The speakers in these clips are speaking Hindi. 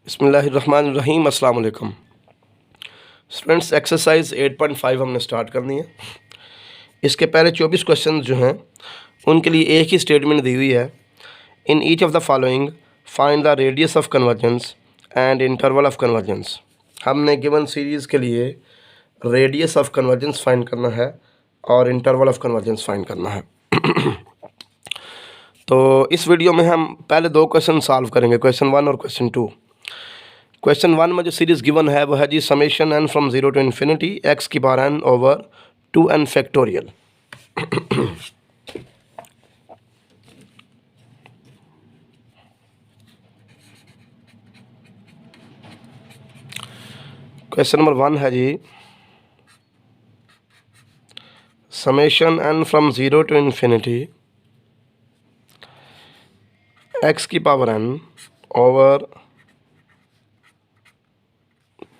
बिस्मिल्लाहिर्रहमानिर्रहीम। अस्सलाम वालेकुम स्टूडेंट्स। एक्सरसाइज 8.5 हमने स्टार्ट करनी है। इसके पहले 24 क्वेश्चन जो हैं उनके लिए एक ही स्टेटमेंट दी हुई है। In each of the following find the radius of convergence and interval of convergence. हमने गिवन सीरीज़ के लिए रेडियस ऑफ कन्वर्जेंस फाइंड करना है और इंटरवल ऑफ कन्वर्जेंस फाइंड करना है। तो इस वीडियो में हम पहले दो क्वेश्चन सॉल्व करेंगे, क्वेश्चन 1 और क्वेश्चन 2। क्वेश्चन 1 में जो सीरीज़ गिवन है वो है जी summation n from 0 to infinity x की power n over 2n factorial. Question number 1 है जी summation n from 0 to infinity x की power n over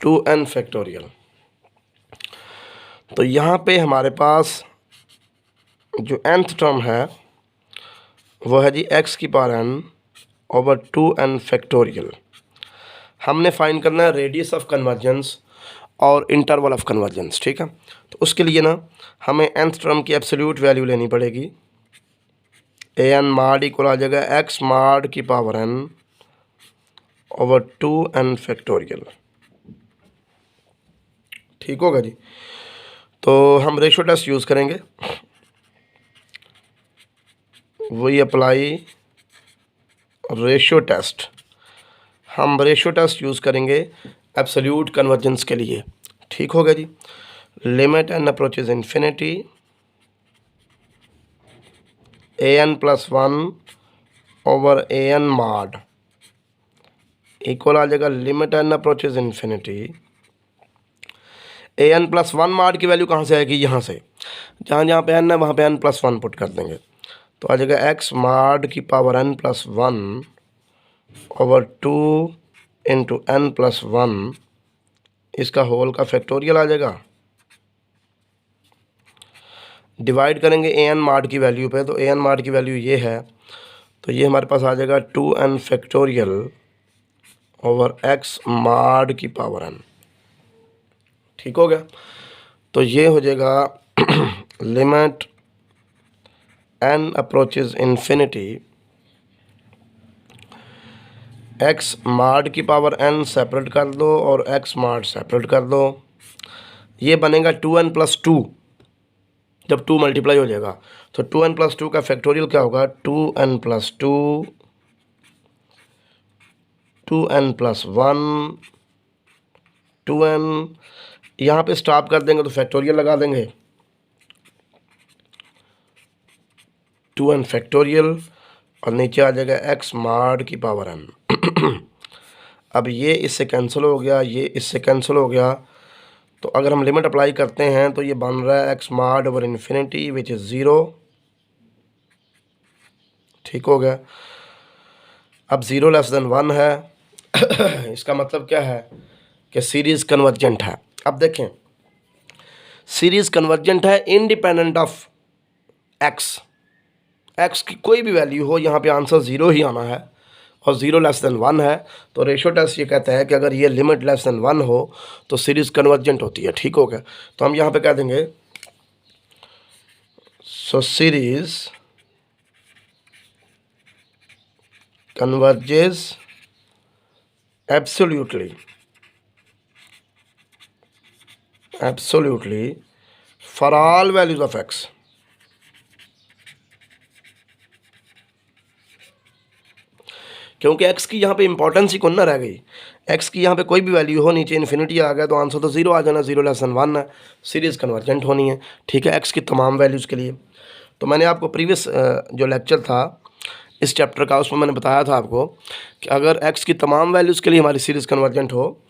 2n factorial. तो यहाँ पे हमारे पास जो nth टर्म है वो है जी x की power n over 2n factorial. हमने फाइंड करना है रेडियस ऑफ कन्वर्जेंस और इंटरवल ऑफ कन्वर्जेंस, ठीक है। तो उसके लिए ना हमें nth टर्म की एब्सोल्यूट वैल्यू लेनी पड़ेगी। an माड इक्वल आ जाएगा x माड की power n over 2n factorial, ठीक होगा जी। तो हम रेशो टेस्ट यूज़ करेंगे, वही अप्लाई रेशो टेस्ट। हम रेशो टेस्ट यूज़ करेंगे एब्सोल्यूट कन्वर्जेंस के लिए, ठीक होगा जी। Limit n approaches infinity an plus 1 over an mod equal आ जाएगा limit n approaches infinity. an plus 1 mod की वैल्यू कहाँ से आएगी? यहाँ से, जहाँ जहाँ पे n है वहाँ पे n प्लस 1 पुट कर देंगे तो आ जाएगा x माड की power n plus 1 over 2 into n plus 1, इसका होल का फैक्टोरियल आ जाएगा। डिवाइड करेंगे an माड की वैल्यू पे, तो an माड की वैल्यू ये है, तो ये हमारे पास आ जाएगा 2n फैक्टोरियल ओवर x माड की पावर n, ठीक हो गया। तो ये हो जाएगा limit n approaches infinity x माड की पावर n सेपरेट कर दो और x माड सेपरेट कर दो। ये बनेगा 2n प्लस 2, जब 2 मल्टीप्लाई हो जाएगा तो 2n प्लस 2 का फैक्टोरियल क्या होगा? 2n plus 2, 2n plus 1, 2n। यहाँ पे स्टॉप कर देंगे तो फैक्टोरियल लगा देंगे, 2n फैक्टोरियल, और नीचे आ जाएगा x माड की पावर n। अब ये इससे कैंसिल हो गया, ये इससे कैंसिल हो गया, तो अगर हम लिमिट अप्लाई करते हैं तो ये बन रहा है x माड ओवर इन्फिनिटी विच इज़ 0, ठीक हो गया। अब 0 लेस देन 1 है इसका मतलब क्या है कि सीरीज़ कन्वर्जेंट है। अब देखें, सीरीज़ कन्वर्जेंट है इंडिपेंडेंट ऑफ x की कोई भी वैल्यू हो, यहाँ पे आंसर 0 ही आना है, और 0 लेस देन 1 है। तो रेशो टेस्ट ये कहता है कि अगर ये लिमिट लेस देन 1 हो तो सीरीज़ कन्वर्जेंट होती है, ठीक हो गया। तो हम यहाँ पे कह देंगे सो series converges absolutely for all values of x। क्योंकि x की यहाँ पे इंपॉर्टेंस ही कौन ना रह गई, x की यहाँ पे कोई भी वैल्यू हो, नीचे इन्फिनिटी आ गया तो आंसर तो 0 आ जाना, 0 लेस देन 1 है, सीरीज़ कन्वर्जेंट होनी है, ठीक है, x की तमाम वैल्यूज़ के लिए। तो मैंने आपको प्रीवियस जो लेक्चर था इस चैप्टर का, उसमें मैंने बताया था आपको कि अगर x की तमाम वैल्यूज़ के लिए हमारी सीरीज़ कन्वर्जेंट हो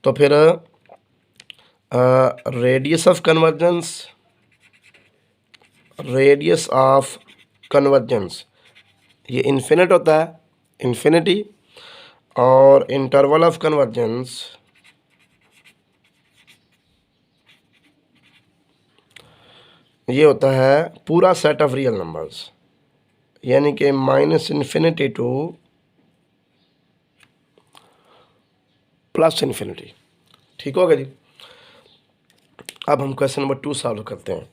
तो फिर रेडियस ऑफ कन्वर्जेंस ये इन्फिनिट होता है, इन्फिनिटी, और इंटरवल ऑफ कन्वर्जेंस ये होता है पूरा सेट ऑफ रियल नंबर्स, यानी कि -∞ टू प्लस इन्फिनिटी। ठीक होगा जी। अब हम क्वेश्चन नंबर 2 सॉल्व करते हैं।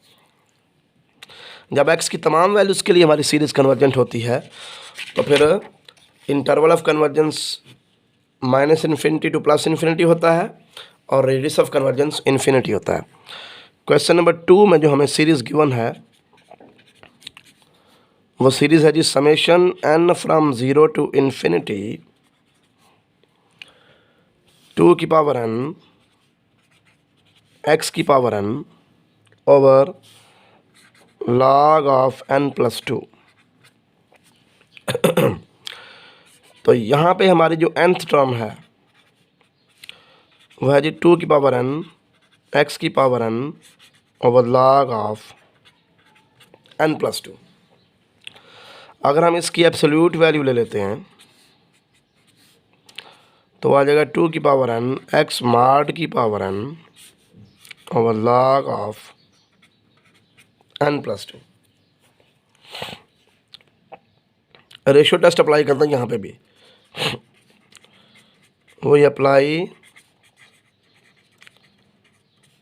जब x की तमाम वैल्यूज़ के लिए हमारी सीरीज़ कन्वर्जेंट होती है तो फिर interval of convergence minus infinity two plus infinity होता है और रेडियस ऑफ कन्वर्जेंस इन्फिनिटी होता है। क्वेश्चन नंबर 2 में जो हमें सीरीज़ गिवन है वो सीरीज़ है जी summation n from 0 to infinity 2 की पावर n x की power n over log of n+2। तो यहाँ पे हमारी जो nth टर्म है वह है जी 2 की पावर n x की power n over log of n+2। अगर हम इसकी एब्सोल्यूट वैल्यू ले लेते हैं तो आ जाएगा 2 की पावर n x मॉड की power n over log of n+2। Ratio test apply करते हैं यहाँ पे भी, वही अप्लाई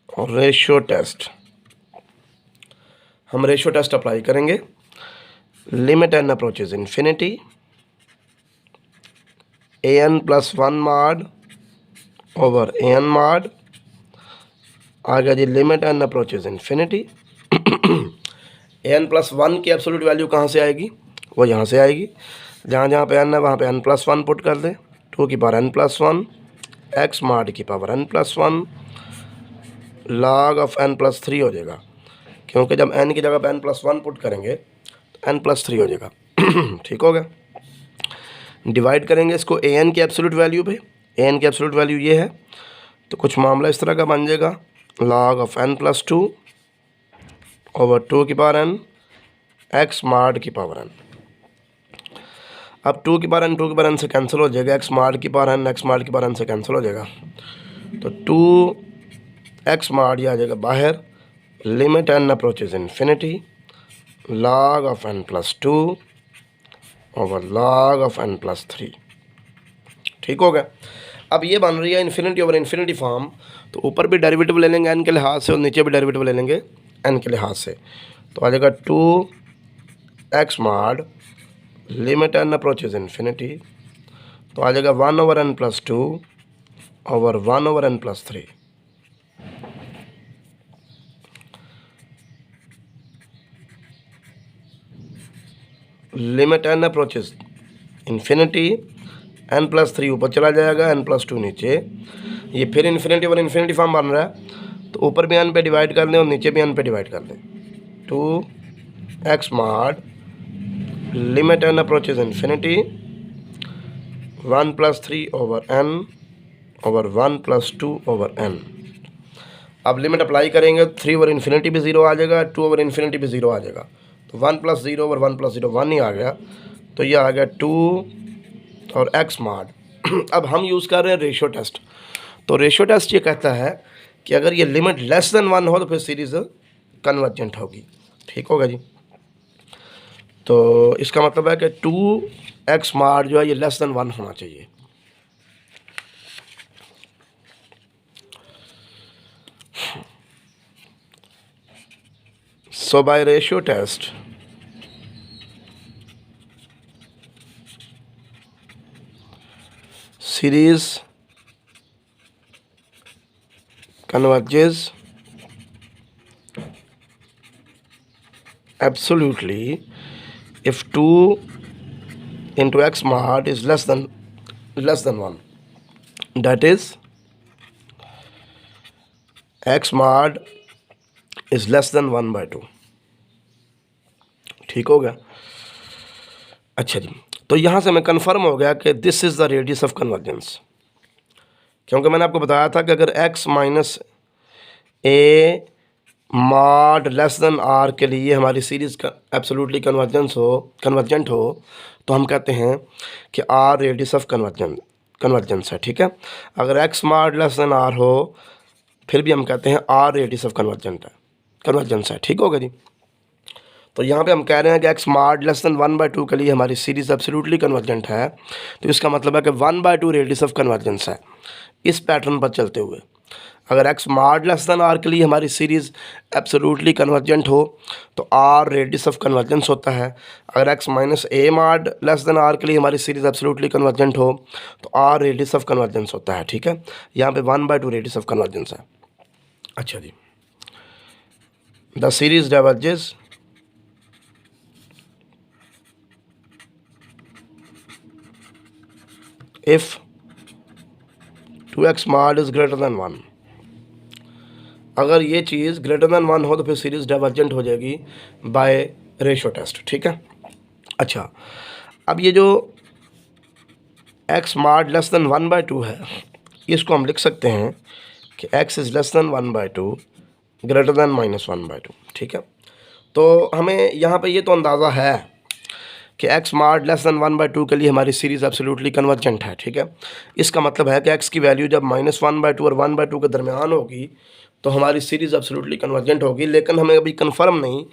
और रेशियो टेस्ट। हम रेशियो टेस्ट अप्लाई करेंगे। Limit n approaches infinity an+1 mod over an mod आ गया जी limit n approaches infinity. an+1 की एब्सोल्यूट वैल्यू कहाँ से आएगी? वो यहाँ से आएगी। जहाँ जहाँ पे n है वहाँ पे n+1 पुट कर दे। 2 की पावर n+1 x मॉड की power n+1 log of n+3 हो जाएगा, क्योंकि जब n की जगह पे n+1 पुट करेंगे तो n+3 हो जाएगा। ठीक हो गया। डिवाइड करेंगे इसको an की एब्सोल्यूट वैल्यू पे। an की एब्सोल्यूट वैल्यू ये है तो कुछ मामला इस तरह का बन जाएगा log ऑफ n+2 ओवर 2 की पावर n x मॉड की पावर n। अब 2 की पावर n से कैंसिल हो जाएगा, x मॉड की पावर n x मॉड की पावर n से कैंसिल हो जाएगा, तो 2x मॉड ये आ जाएगा बाहर। Limit n approaches infinity log of n+2 over log of n+3। ठीक हो गया। अब ये बन रही है इन्फिनिटी ओवर इन्फिनिटी फॉर्म, तो ऊपर भी डेरिवेटिव ले लेंगे n के लिहाज से और नीचे भी डेरिवेटिव ले लेंगे n के लिहाज से, तो आ जाएगा 2x mod limit n approaches infinity, तो आ जाएगा 1 over n+2 over 1 over n+3। Limit n approaches infinity n+3 ऊपर चला जाएगा, n+2 नीचे। ये फिर इन्फिनिटी ओवर इन्फिनिटी फॉर्म बन रहा है, तो ऊपर भी n पे डिवाइड कर दें और नीचे भी n पे डिवाइड कर दें। 2x mod limit n approaches infinity 1+3 over n over 1+2 over n। अब लिमिट अप्लाई करेंगे, 3 ओवर इन्फिनिटी भी 0 आ जाएगा, 2 ओवर इन्फिनिटी भी 0 आ जाएगा, तो 1+0 ओवर 1+0 1 ही आ गया, तो ये आ गया 2 और x मॉड। अब हम यूज़ कर रहे हैं रेशियो टेस्ट। तो रेशियो टेस्ट ये कहता है कि अगर ये लिमिट लेस देन 1 हो तो फिर सीरीज़ कन्वर्जेंट होगी। ठीक होगा जी। तो इसका मतलब है कि 2x मॉड जो है ये लेस देन 1 होना चाहिए। So by ratio test, series converges absolutely if 2 into x mod is less than 1. That is, x mod is less than 1/2। ठीक हो गया। अच्छा जी, तो यहाँ से हमें कन्फर्म हो गया कि this is the radius of convergence, क्योंकि मैंने आपको बताया था कि अगर x minus a mod less than R के लिए हमारी सीरीज़ का एब्सोल्युटली कन्वर्जेंट हो तो हम कहते हैं कि आर रेडियस ऑफ कन्वर्जेंस है। ठीक है। अगर x mod less than R हो फिर भी हम कहते हैं आर रेडियस ऑफ कन्वर्जेंस है। ठीक होगा जी। तो यहाँ पे हम कह रहे हैं कि x मॉड लेस देन 1/2 के लिए हमारी सीरीज़ एब्सोल्युटली कन्वर्जेंट है, तो इसका मतलब है कि 1/2 रेडियस ऑफ कन्वर्जेंस है इस पैटर्न पर चलते हुए। अगर x mod less then r के लिए हमारी सीरीज़ एब्सोल्युटली कन्वर्जेंट हो तो r रेडियस ऑफ कन्वर्जेंस होता है। अगर x minus a mod less then r के लिए हमारी सीरीज़ एब्सोल्युटली कन्वर्जेंट हो तो r रेडियस ऑफ कन्वर्जेंस होता है। ठीक है, यहाँ पे 1/2 रेडियस ऑफ कन्वर्जेंस है। अच्छा जी, the series diverges if 2x mod is greater than 1। अगर ये चीज़ ग्रेटर देन 1 हो तो फिर सीरीज डाइवर्जेंट हो जाएगी बाय रेशो टेस्ट। ठीक है, अच्छा अब ये जो x मॉड लेस देन 1/2 है, इसको हम लिख सकते हैं कि x is less than 1/2 greater than -1/2। ठीक है, तो हमें यहाँ पे ये तो अंदाज़ा है कि x मॉड लेस देन 1/2 के लिए हमारी सीरीज़ एब्सोल्युटली कन्वर्जेंट है। ठीक है, इसका मतलब है कि x की वैल्यू जब -1/2 और 1/2 के दरमियान होगी तो हमारी सीरीज़ एब्सोल्युटली कन्वर्जेंट होगी। लेकिन हमें अभी कंफर्म नहीं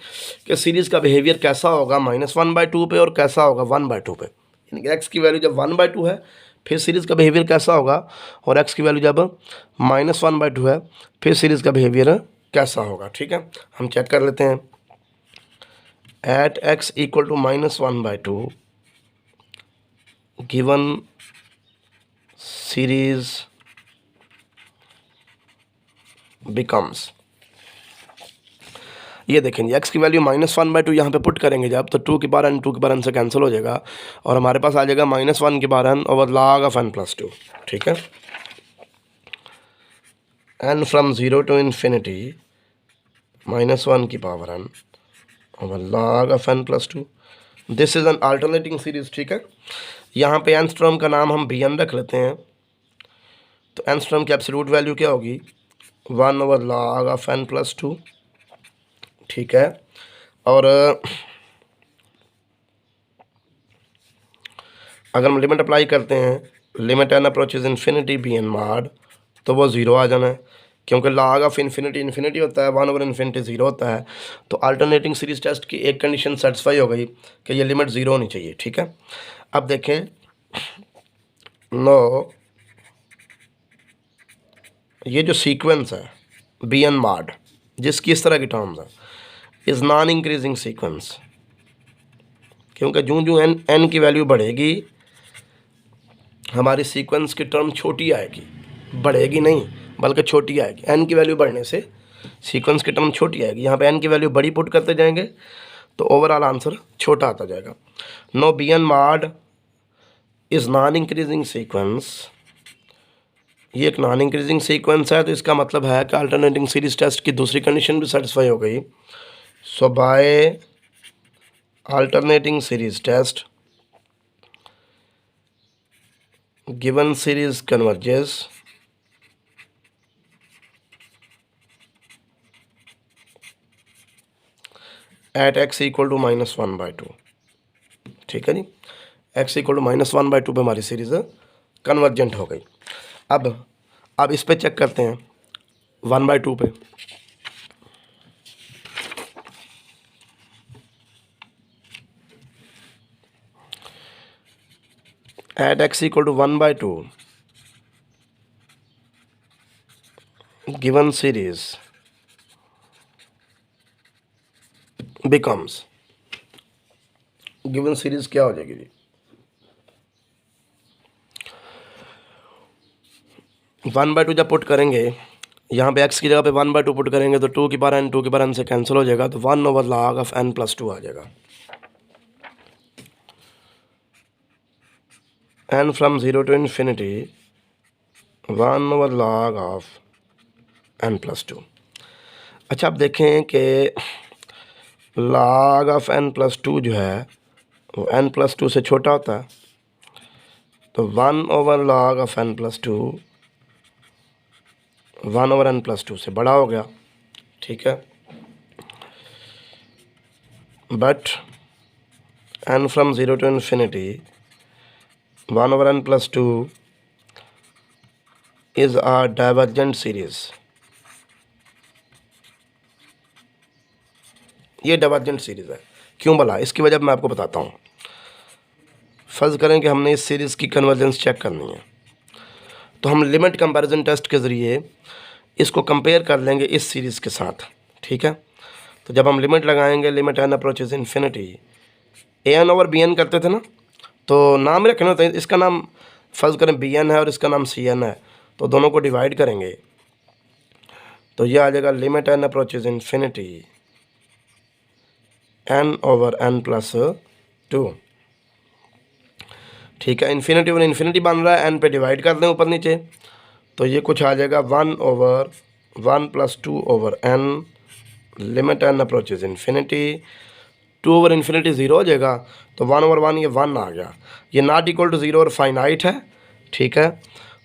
कि सीरीज़ का बिहेवियर कैसा होगा -1/2 पे और कैसा होगा 1/2 पे। यानी कि x की वैल्यू जब 1/2 है फिर सीरीज़ का बिहेवियर कैसा होगा, और x की वैल्यू जब -1/2 है फिर सीरीज़ का बिहेवियर कैसा होगा। ठीक है, हम चेक कर लेते हैं। At x equal to -1/2 given series becomes, ये देखेंगे x की वैल्यू -1/2 यहाँ पे पुट करेंगे जब, तो 2 की पावर n 2 की पावर n से कैंसिल हो जाएगा और हमारे पास आ जाएगा -1 की power n over log of n plus 2। ठीक है, n फ्रॉम 0 टू इन्फिनिटी -1 की power n over log of n plus 2। This is an alternating series. ठीक है, यहाँ पे एंगस्ट्रॉम का नाम हम bn रख लेते हैं, तो एंगस्ट्रॉम की एब्सोल्यूट वैल्यू क्या होगी 1 over log of n plus 2। ठीक है, और अगर हम लिमिट अप्लाई करते हैं limit n approaches infinity bn mod, तो वो ज़ीरो आ जाना है क्योंकि log ऑफ इन्फिनिटी इन्फिनिटी होता है, 1 ओवर इन्फिनिटी ज़ीरो होता है। तो अल्टरनेटिंग सीरीज टेस्ट की एक कंडीशन सेटिस्फाई हो गई कि ये लिमिट ज़ीरो होनी चाहिए। ठीक है, अब देखें नो, ये जो सीक्वेंस है bn मॉड जिसकी इस तरह की टर्म्स है इज़ नॉन इंक्रीजिंग सीक्वेंस, क्योंकि जूँ जूँ n की वैल्यू बढ़ेगी हमारी सीक्वेंस की टर्म छोटी आएगी, बढ़ेगी नहीं बल्कि छोटी आएगी। n की वैल्यू बढ़ने से सीक्वेंस की टर्म छोटी आएगी। यहाँ पे n की वैल्यू बड़ी पुट करते जाएंगे तो ओवरऑल आंसर छोटा आता जाएगा। No bn mod is non increasing sequence, ये एक नॉन इंक्रीजिंग सीक्वेंस है, तो इसका मतलब है कि अल्टरनेटिंग सीरीज टेस्ट की दूसरी कंडीशन भी सेटिस्फाई हो गई। So by alternating series test given series converges at x equal to -1/2। ठीक है जी, x इक्वल टू -1/2 पे हमारी सीरीज कन्वर्जेंट हो गई। अब इस पे चेक करते हैं 1/2 पे। at x equal to 1/2 given series becomes, given series क्या हो जाएगी जी 1/2 जब पुट करेंगे यहाँ पे x की जगह पे 1/2 पुट करेंगे तो 2 की पावर n 2 की पावर n से कैंसिल हो जाएगा, तो 1 over log of n plus 2 आ जाएगा। n from 0 to infinity 1 over log of n plus 2। अच्छा, अब देखें कि log ऑफ n प्लस 2 जो है वो n प्लस 2 से छोटा होता है, तो 1 over log of n plus 2 1 over n plus 2 से बड़ा हो गया। ठीक है, but n from 0 to infinity 1 over n plus 2 is a divergent series. ये डाइवर्जेंट सीरीज है, क्यों भला? इसकी वजह मैं आपको बताता हूँ। फ़र्ज़ करें कि हमने इस सीरीज़ की कन्वर्जेंस चेक करनी है, तो हम लिमिट कंपैरिजन टेस्ट के ज़रिए इसको कंपेयर कर लेंगे इस सीरीज़ के साथ, ठीक है। तो जब हम लिमिट लगाएंगे, limit n approaches infinity, an over bn करते थे ना, तो नाम रखना होता है। इसका नाम फ़र्ज़ करें bn है और इसका नाम cn है, तो दोनों को डिवाइड करेंगे तो ये आ जाएगा limit n approaches infinity n over n plus 2, ठीक है। इन्फिनिटी ओवर इन्फिनिटी बन रहा है, n पे डिवाइड कर दें ऊपर नीचे, तो ये कुछ आ जाएगा 1 over 1 plus 2 over n, limit n approaches infinity, 2 over infinity 0 हो जाएगा, तो 1 ओवर 1 ये 1 आ गया। ये नॉट इक्वल टू 0 और फाइनाइट है, ठीक है।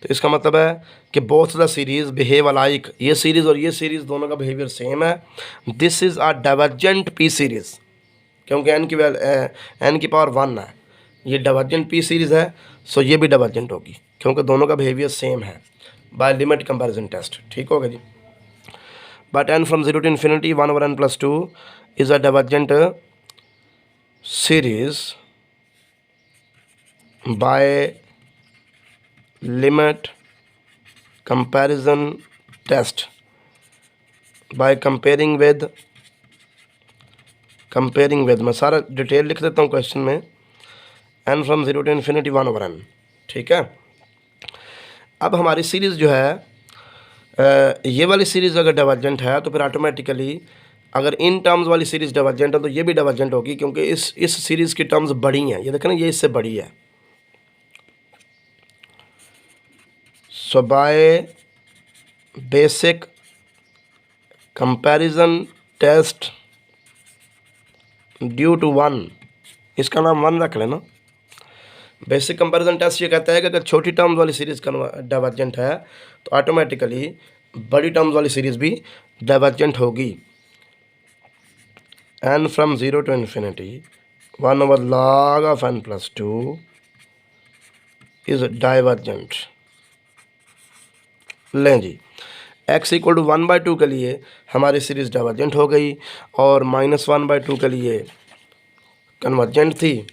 तो इसका मतलब है कि both the series behave alike, ये सीरीज़ और ये सीरीज़ दोनों का बिहेवियर सेम है। This is a divergent P series, क्योंकि n की पावर 1 है, ये डाइवर्जेंट पी सीरीज़ है, सो ये भी डाइवर्जेंट होगी क्योंकि दोनों का बिहेवियर सेम है बाय लिमिट कंपैरिजन टेस्ट, ठीक होगा जी। But n from 0 to infinity 1 over n plus 2 is a divergent series by limit comparison test, by comparing with, मैं सारा डिटेल लिख देता हूँ क्वेश्चन में, n from 0 to infinity 1 over n, ठीक है। अब हमारी सीरीज़ जो है ये वाली सीरीज़ अगर डाइवर्जेंट है तो फिर ऑटोमेटिकली अगर इन टर्म्स वाली सीरीज़ डाइवर्जेंट है तो ये भी डाइवर्जेंट होगी, क्योंकि इस सीरीज़ की टर्म्स बड़ी हैं, ये देखें ना, ये इससे बड़ी है। So by basic comparison test due to 1, इसका नाम 1 रख लेना। बेसिक कंपैरिजन टेस्ट ये कहता है कि अगर छोटी टर्म्स वाली सीरीज़ डाइवर्जेंट है तो ऑटोमेटिकली बड़ी टर्म्स वाली सीरीज़ भी डाइवर्जेंट होगी। n from 0 to infinity 1 over log of n plus 2 is divergent. लें जी, x इक्वल टू 1/2 के लिए हमारी सीरीज़ डाइवर्जेंट हो गई और -1/2 के लिए कन्वर्जेंट थी,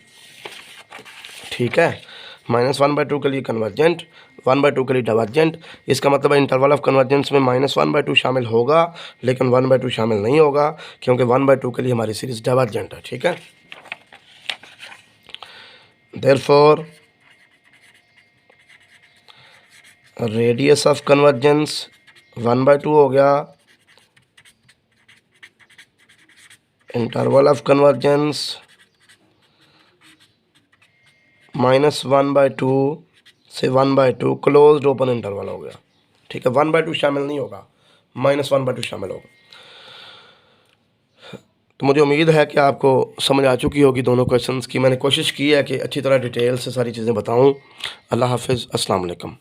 ठीक है। -1/2 के लिए कन्वर्जेंट, 1/2 के लिए डाइवर्जेंट। इसका मतलब है इंटरवल ऑफ कन्वर्जेंस में -1/2 शामिल होगा, लेकिन 1/2 शामिल नहीं होगा, क्योंकि 1/2 के लिए हमारी सीरीज़ डाइवर्जेंट है, ठीक है। देयरफॉर रेडियस ऑफ कन्वर्जेंस 1/2 हो गया, इंटरवल ऑफ कन्वर्जेंस -1/2 से 1/2 क्लोज्ड ओपन इंटरवल हो गया, ठीक है। 1/2 शामिल नहीं होगा, -1/2 शामिल होगा। तो मुझे उम्मीद है कि आपको समझ आ चुकी होगी दोनों क्वेश्चंस की। मैंने कोशिश की है कि अच्छी तरह डिटेल से सारी चीज़ें बताऊं। अल्लाह हाफिज़, अस्सलाम वालेकुम।